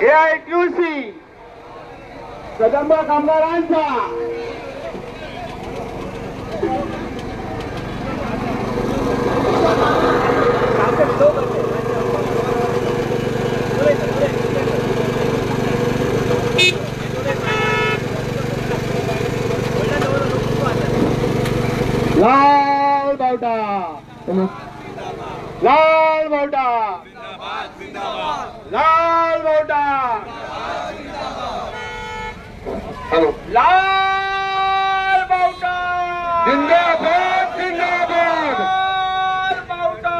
AITUC Kadamba कामगारांचा लाल बावटा लाल बावटा लाल बावटा हॅलो लाल बावटा जिंदाबाद जिंदाबाद लाल बावटा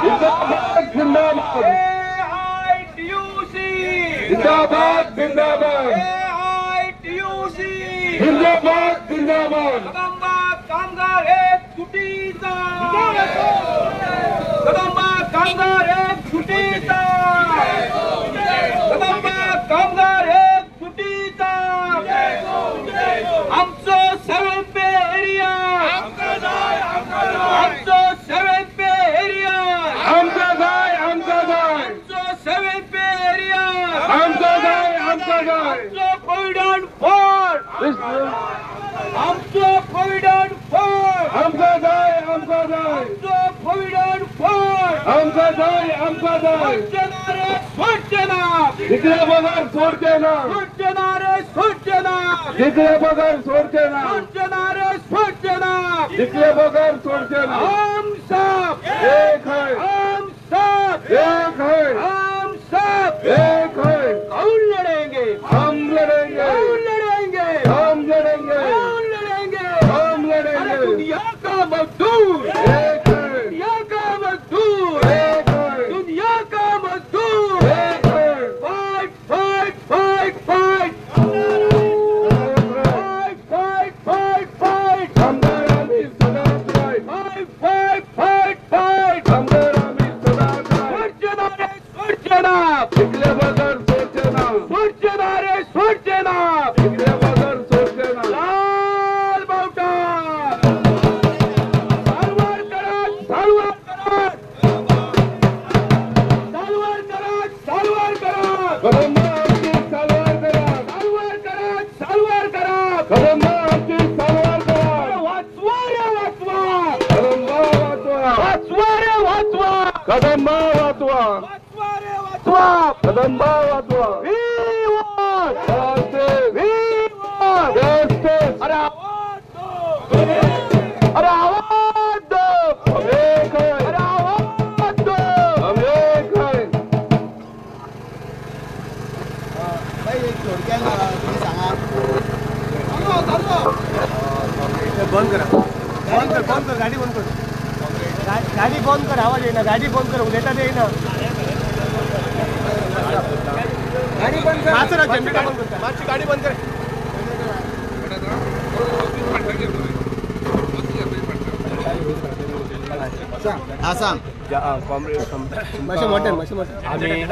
जिंदाबाद जिंदाबाद AITUC जिंदाबाद जिंदाबाद AITUC जिंदाबाद जिंदाबाद कामगार एक तुटीचा कदंबा कामगार एक तुटीचा कदंबा कामगार एक तुटीचा आमचं 7th पे एरिया आमचं 7th पे एरिया आमचं 7th पे एरिया आमचं कोविडन फोर आमचं कोविडन फोर आमचं जाय कोविडन फोर आमचं जाय सूचना इकडे बघा सूचना इकडे बघा सूचना इकडे बघा सूचना हम सब एक है हम सब एक है हम सब एक है कौन लड़ेंगे हम लड़ेंगे हम लड़ेंगे हम लड़ेंगे दुनिया का मजदूर एक है दुनिया का मजदूर एक है दुनिया का मजदूर एक है fight fight fight fight fight fight fight कामगार आम्ही सदा फाइट फाइट फाइट फाइट कामगार आम्ही सदा सूचना इकडे बघा सूचना रे सूचना इकडे बघा सूचना लाल बावटा सालवार करा सालवार करा कदंबा आमची सालवार करा सालवार करा कदंबा आमची सालवार करा वाचवा रे वाचवा कदंबा वाचवा रे वाचवा कदंबा वाचवा कदंबा वाचवा अरे आवाज दो हम एक है अरे आवाज दो हम एक है बंद कर गाडी बंद कर गाडी बंद कर आवाज येईना गाडी बंद कर देता येईना गाडी बंद कर गाडी बंद कर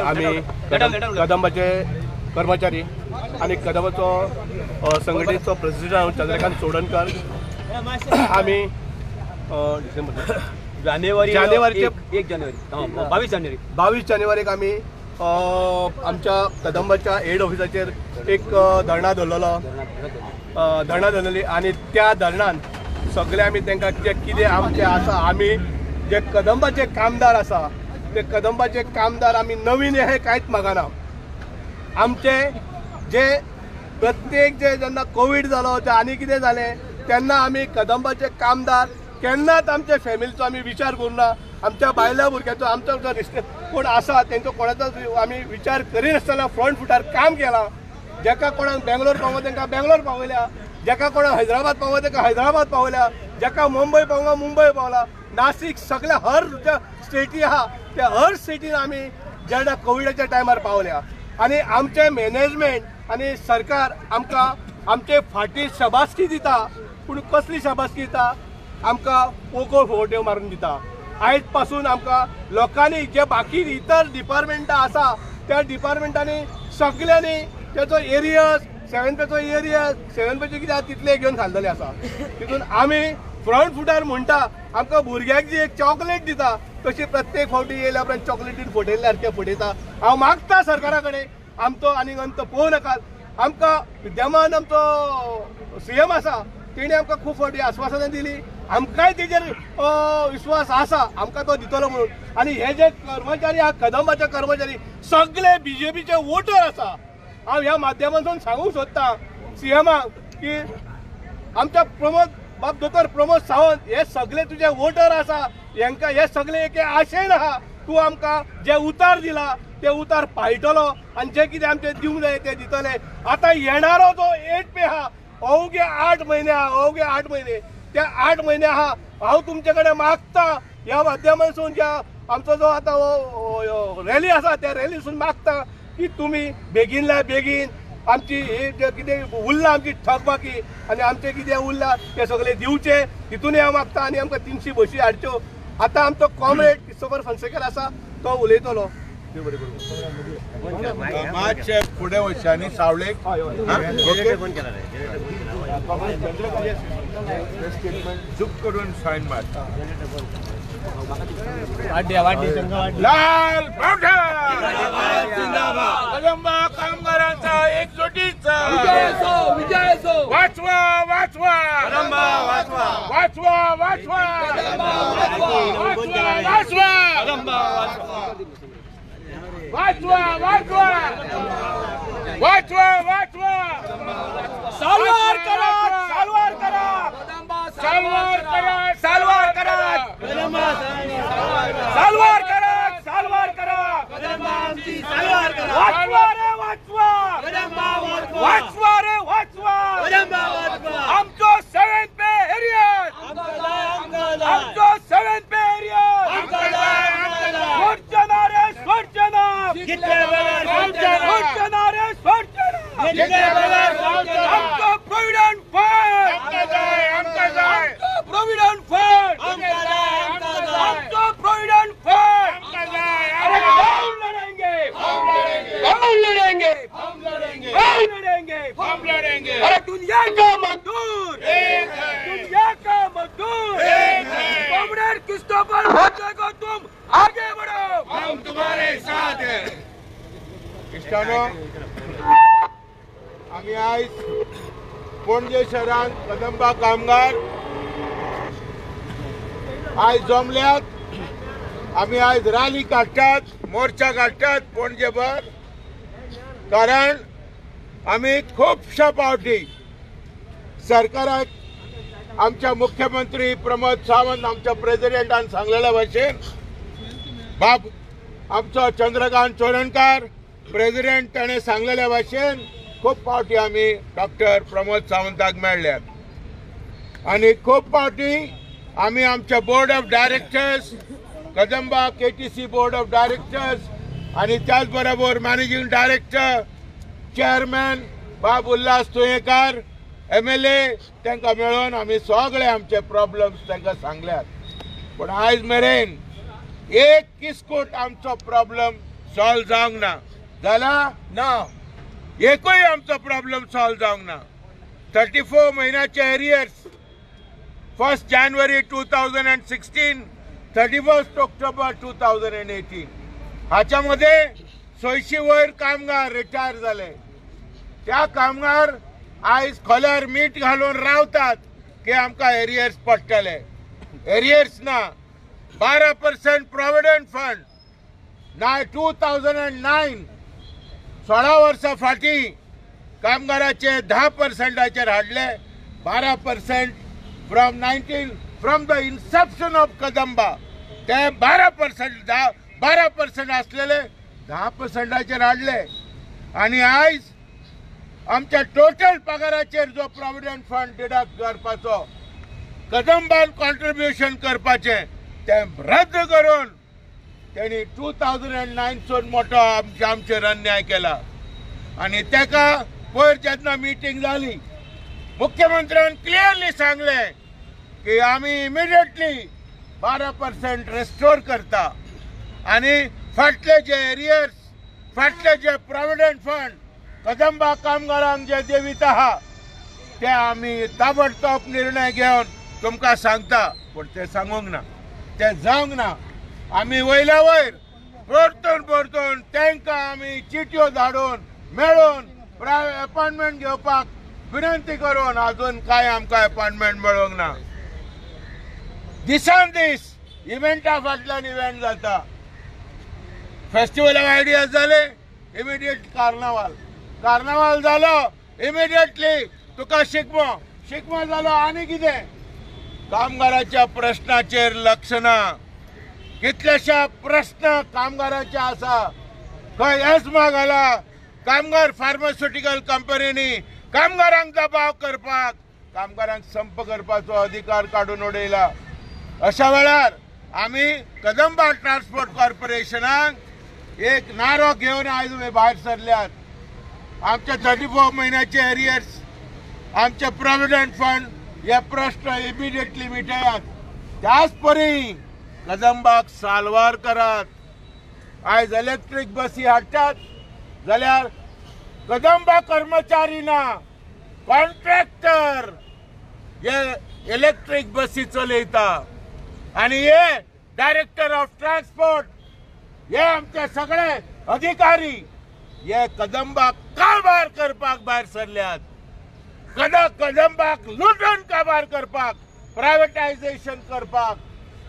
आम्ही कदंबाचे कर्मचारी आणि कदंबाचो संघटनेचो प्रेसिडेंट चंद्रकांत सोडणकर आम्ही जानेवारीचे 22 जानेवारीक आम्ही आमच्या कदंबाच्या हेड ऑफिसाचेर एक धरणा धरलेली आणि त्या धरणान सगळे आम्ही तांकां कितें आमचे आसा आमी जे कदंबाचे कामदार आसा ते कदंबाचे कामदार आमी नवीन हे कांयच मागना आमचे जे प्रत्येक जेन्ना कोविड जालो ते आनी कितें जालें तेन्ना आमी कदंबाचे कामदार केन्नाच आमच्या फॅमिलीचो आमी विचार करूना आमच्या बायल्या भुरग्याचो आमचो जो कोण आसा तेंचो कोणाचो आमी विचार करिनासतना फ्रंट फुटार काम केलां जेका कोणाक बेंगलोर पावो तांकां बेंगलोर पावयल्या जेका कोणाक हैदराबाद पावो तांकां हैदराबाद पावयल्या जेका मुंबय पावो मुंबय पावला नाशिक सगळ्या हर स्टेटी आहा त्या हर स्टेटीन आमी जेन्ना कोविडाच्या टायमार पावल्या आनी आमचे मॅनेजमेंट आनी सरकार आमकां आमचे फाटी शाबासकी दिता पूण कसली शाबासकी दिता आमकां पोको फोटो मारून दिता आयज पासून आमकां लोकांनी जे बाकी इतर डिपार्टमेंटां आसा त्या डिपार्टमेंटांनी सगळ्यांनी तेचो एरियस 7 पेचो एरियस 7 पेचो कितें तितले घेवन खाल्लेले आसा तितून आमी फ्रंट फुटार म्हणटा आमकां भुरग्याक जी एक चॉकलेट दिता तशी प्रत्येक फावटी येयल्या उपरांत चॉकलेटीन फटयल्या सारकें फटयता। हांव मागता सरकारा कडेन आमचो आनीक अंत पळोवं नाकात। आमकां विद्यमान आमचो CM आसा तेणी आमकां खूब फावटी आश्वासनां दिली, आमकांय तेजेर विश्वास आसा आमकां तो दितलो म्हणून। आनी हे जे कर्मचारी आहा कदंबाचे कर्मचारी सगळे BJPचे वोटर आसा। हांव ह्या माध्यमांतून सांगूंक सोदतां CMाक की आमच्या बाब दोतोर प्रमोद सावंत हे सगळे तुजे वोटर आसा, हेंकां हे सगळे एके आशेन आहा तूं आमकां जे उतार दिला ते उतार पाळटलो आनी जे कितें आमचे दिवंक जाय ते दितले। आतां येणारो जो 8 पे आहा अवघे 8 म्हयने आहा, अवघे 8 म्हयने, त्या 8 म्हयने आहा हांव तुमचे कडेन मागता ह्या माध्यमांतसून ज्या आमचो जो आतां रॅली आसा त्या रॅलीसून मागता की तुमी बेगिनल्या बेगीन आमची ही जे कितें उरलां आमची थकबाकी आनी आमचे कितें उरलां ते सगळे दिवचे हितूनय हांव मागता। आनी आमकां 300 बशी हाडच्यो। आतां आमचो कॉम्रेड क्रिस्टोफर फॉन्सेकर आसा तो उलयतलो। मातशे फुडें वचच्यांनी सावळेक चूक करून सायन मार। लाल कदंबा कामगारांचा एकजुटीचा वाचवा वाचवा वाचवा वाचवा वाचवा वाचवा वाचवा वाचवा वाचवा सालवार करा, सालवार करा, सालवार करा, सालवार करा, सालवार करा, सालवार करा, सालवार करा, वाचवा रे वाचवा, वाचवा रे वाचवा, आमचो 7th पे एरियर, आमचो 7th पे एरियर, सोडचना रे सोडचना, सोडचना रे सोडचना, आमचो प्रोविडंट फंड, प्रोविडंट फंड, आमचो प्रोविडंट फंड, हम लड़ेंगे, हम लड़ेंगे, हम लड़ेंगे, हम लड़ेंगे, हम लड़ेंगे। अरे दुनिया का मजदूर, दुनिया का मजदूर, कॉमरेड क्रिस्टोफर फॉन्सेका तुम आगे बढ़ो, हम तुम्हारे साथ हैं। इश्टानो आम्ही आयज पणजे शहरात कदंबा कामगार आयज जमल्यात। आम्ही आयज रॅली काडटात, मोर्चा काडटात पणजेभर, कारण आम्ही खूबश्या फावटी सरकाराक आमच्या मुख्यमंत्री प्रमोद सावंत आमच्या प्रेसिडेंटान सांगलेल्या भाशेन बाब आमचो चंद्रकांत चोडणकार प्रेसिडेंट ताणें सांगलेल्या भाशेन खूब फावटी आमी डॉक्टर प्रमोद सावंताक मेळ्ळ्यात आनी खूब फावटी आमी आमच्या board of directors Kadamba KTC board of directors आनी त्याच बरोबर मॅनेजिंग डायरेक्टर चेअरमॅन बाब उल्हास तुयेंकार MLA तांकां मेळोवन आमी सगळे आमचे प्रॉब्लेम्स तांकां सांगल्यात। पूण आयज मेरेन एक किस्कूट आमचो प्रॉब्लेम सॉल्व जावंक ना जाला ना, एकूय आमचो प्रॉब्लेम सॉल्व जावंक ना। 34 म्हयन्याचे एरियर्स 1 जानेवारी 2016 31 ऑक्टोबर 2018 हाच्या मध्ये 600 वयर कामगार रिटायर जाले। त्या कामगार आयज खोल्यार मीठ घालून रावतात की आमकां एरियर्स पडटले। एरियर्स ना, 12% प्रॉव्हिडंट फंड ना। 2009 16 वर्सां फाटी कामगाराचे 10% हाडले, 12% from the Inception of Kadamba ते 12% आसलेले 10% हाडले। आनी आयज आमच्या टोटल पगाराचेर जो प्रॉव्हिडंट फंड डिडक्ट करपाचो कदंबान कॉन्ट्रिब्युशन करपाचे ते रद्द करून त्यांनी 2009 सून मोठो आमचेर अन्याय केला। आनी तेका पयर जेन्ना मिटींग जाली मुख्यमंत्र्यान क्लियरली सांगले की आमी इमिडिएटली 12% रेस्टोर करता आनी फाटले जे एरियर्स फाटले जे प्रॉव्हिडंट फंड कदंबा कामगारांक जे देवीत आहा ते आमी ताबडतोब निर्णय घेवन तुमकां सांगता। पण ते सांगूंक ना, ते जावंक ना. आम्ही वयल्या वयर परतून तांकां आमी चिट्यो धाडून मेळून अपॉइंटमेंट घेवपाक विनंती करून अजून काय आमकां अपॉइंटमेंट मेळोंक ना. दिसान दीस इव्हेंटा फाटल्यान इव्हेंट जाता. फेस्टिवल ऑफ आयडियाज जाले, इमिडिएट कार्नावाल जालो, इमिडिएटली तुका शिगमो जालो. आनी कितें? कामगाराच्या प्रश्नाचेर लक्ष ना. कितलेशा प्रश्न कामगाराचे आसा. खंय एस्मा घाला, कामगार फार्मास्युटिकल कंपनीनी कामगारांक दबाव करपाक, कामगारांक संप करपाचो अधिकार काडून उडयला. अशा वेळार आमी कदंबा ट्रान्सपोर्ट कॉर्पोरेशनाक एक नारो घेवन आयज भायर सरल्यात. आमचे 34 म्हयन्याचे एरियर्स, आमचे प्रॉव्हिडंट फंड हे प्रश्न इमिडिएटली मिटयात. त्याच परी कदंबाक साल्वार करात. आयज इलेक्ट्रीक बसी हाडटात जाल्यार कदंबा कर्मचारी ना, कॉन्ट्रॅक्टर हे इलेक्ट्रीक बसी चलयता. आणि हे डायरेक्टर ऑफ ट्रान्सपोर्ट हे आमचे सगळे अधिकारी हे कदंबाक कारभार करपाक भायर सरल्यात. कदंबाक लुटून कारभार करपाक, प्रायव्हेटायझेशन करपाक,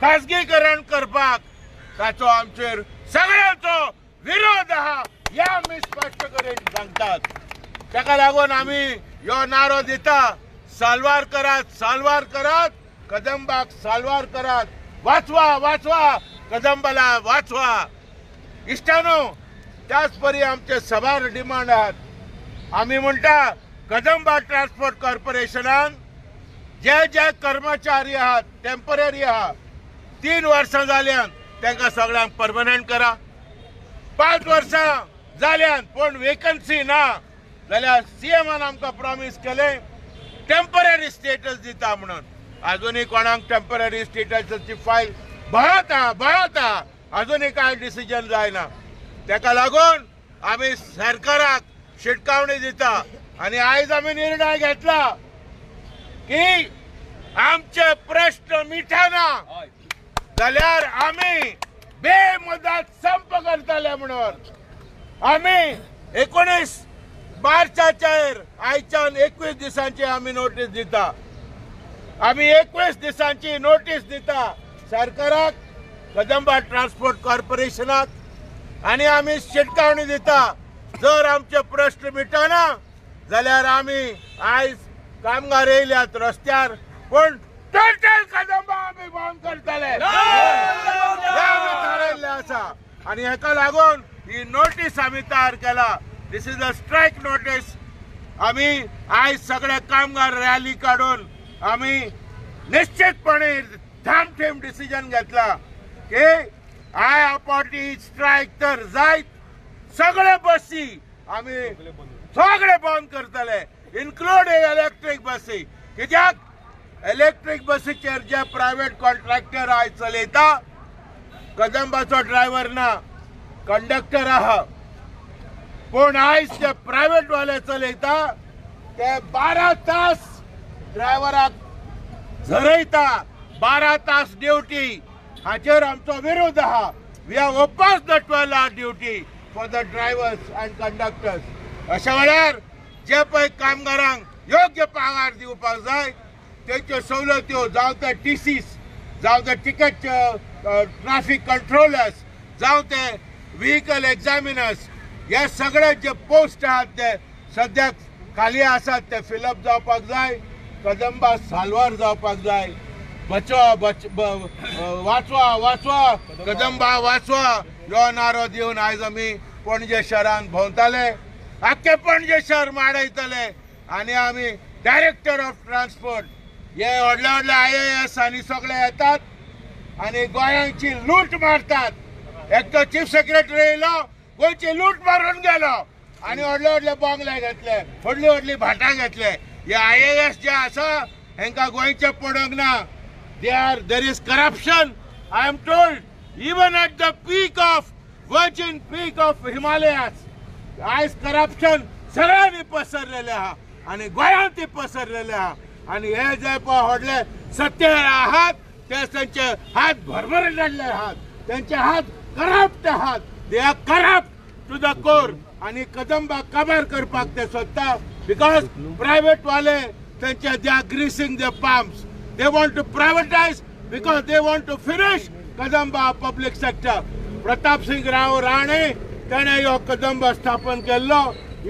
खाजगीकरण करपाक ताचो आमचेर सगळ्यांचो विरोध आहा हे आमी स्पश्ट करून सांगतात. ताका लागून आमी ह्यो नारो दिता, साल्वार करात, कदंबाक साल्वार करात. वाचवा कदंबाला वाचवा. इश्टानो, त्याच परी आमचे सभार डिमांड आहात. आमी म्हणटा कदंबा ट्रान्सपोर्ट कॉर्पोरेशनान जे कर्मचारी आहात, टेम्पररी आहात, 3 वर्सां जाल्यान तांकां सगळ्यांक परमनंट करा. 5 वर्सां जाल्यान पण वेकन्सी ना जाल्यार सीएमान आमकां प्रॉमिस केलें टेम्पररी स्टेटस दिता म्हणून. अजूनही कोणाक टेम्पररी स्टेटसाची फायल बळता अजूनही काय डिसिजन जायना. ताका लागून आमी सरकाराक शिटकावणी दिता आणि आयज आमी निर्णय घेतला की आमचे प्रश्न मिटना जाल्यार आमी बेमुदत संप करतले म्हणून. आमी 19 मार्चाचेर आयच्यान 21 दिसांची आमी नोटीस दिता. आमी 21 दिसांची नोटीस दिता सरकाराक, कदंबा ट्रान्सपोर्ट कॉर्पोरेशनाक आणि आमी शिटकावणी दिता जर आमचे प्रश्न मिटना जाल्यार आमी आयज कामगार येयल्यात रस्त्यार पण टोटल कदंबा आमी बंद करतले आमी थारायल्ले आसा. आणि हेका लागून ही नोटीस आमी तयार केला. दिस इज अ स्ट्रायक नोटीस. आमी आयज सगळे कामगार रॅली काढून आमी निश्चितपणे थांबथेम डिसिजन घेतला की आय अपॉर्टी स्ट्रायक तर जायत, सगळे बसी आमी सगळे बंद करतले इन्क्लुडिंग इलेक्ट्रीक बसी. कित्याक इलेक्ट्रीक बसीचेर जे प्रायव्हेट कॉन्ट्रॅक्टर आयज चलयता, कदंबाचो ड्रायव्हर ना, कंडक्टर आहा, पण आयज ते प्रायव्हेट वाले चलयता ते 12 तास ड्रायव्हराक झरयता, 12 तास ड्युटी. हाचेर आमचो विरोध आहा. We have opposed the 12 hour duty for the drivers and conductors. अशा वेळार जे पळय कामगारांक योग्य पगार दिवपाक जाय तेच्यो सवलत्यो जावं ते टीसीस, जावं ते टिकेट ट्रॅफिक कंट्रोलर्स, जावं ते व्हेकल एक्झामिनर्स, हे सगळे जे पोस्ट आहात ते सद्याक खाली आसात ते फिलअप जावपाक जाय. कदंबा साल्वार जावपाक जाय. वाचवा कदंबा वाचवा ह्यो नारो दिवन आयज आमी पणजे शहरान भोंवताले, आख्खे पणजे शहर माडयतले आणि आमी डायरेक्टर ऑफ ट्रान्सपोर्ट हे व्हडले IAS आनी सगळे येतात आणि गोंयांची लूट मारतात. एकटो चीफ सेक्रेटरी येयलो, गोंयची लूट मारून गेलो आणि व्हडले बंगले घेतले, व्हडली भाटां घेतले. हे IAS जे आसा हांकां गोंयचे पडोंक ना. There is corruption. I am told even at the peak of virgin peak of Himalayas, आयज करप्शन सगळ्यांनी पसरलेले आहा आणि गोंयांत पसरलेले आहा. आणि हे जे पळय व्हडले सत्तेर आहात ते त्यांचे हात भरभरलेले आहात, त्यांचे हात करप्ट आहात, they are corrupt to the core. आणि कदंबा काबार करपाक ते सोदता बिकॉज प्रायव्हेट वाले त्यांचे they are greasing the palms. They want to privatise because they want to finish Kadamba public sector. Pratap Singh Rao Rane त्याने ह्यो कदंबा स्थापन केल्लो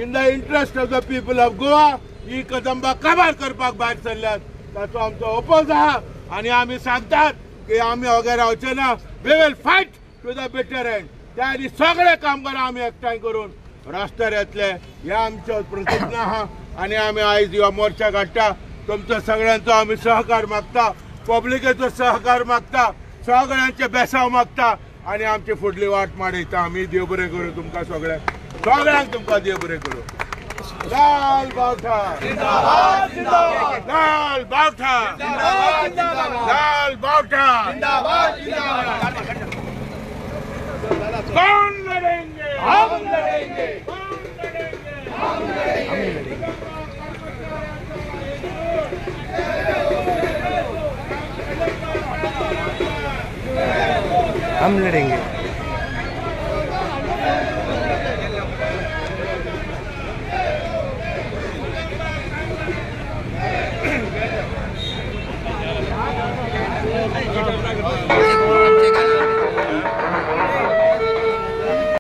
in the interest of the people of Goa. ही कदंबा काबार करपाक भायर सरल्यात, ताचो आमचो ओपोज आहा. आणि आम्ही सांगतात की आम्ही वगैरे रावचे ना. We will fight to the better end. त्या आधी सगळे कामगार आम्ही एकठांय करून रस्त्यार येतले हे आमचो प्रतिज्ञा आहा. आणि आम्ही आयज ह्यो मोर्चा काडटा. तुमचो सगळ्यांचो आम्ही सहकार मागता, पब्लिकेचो सहकार मागता, सगळ्यांचे बेसाव मागता आणि आमची फुडली वाट माडयता. आम्ही देव बरें करूं तुमकां सगळ्यांक तुमकां देव बरें करूं. लाल बावठा जिंदाबाद जिंदाबाद. लाल बावठा जिंदाबाद जिंदाबाद. लाल बावठा जिंदाबाद जिंदाबाद. कौन लड़ेंगे? हम लड़ेंगे. कौन लड़ेंगे? हम लड़ेंगे. हम लड़ेंगे.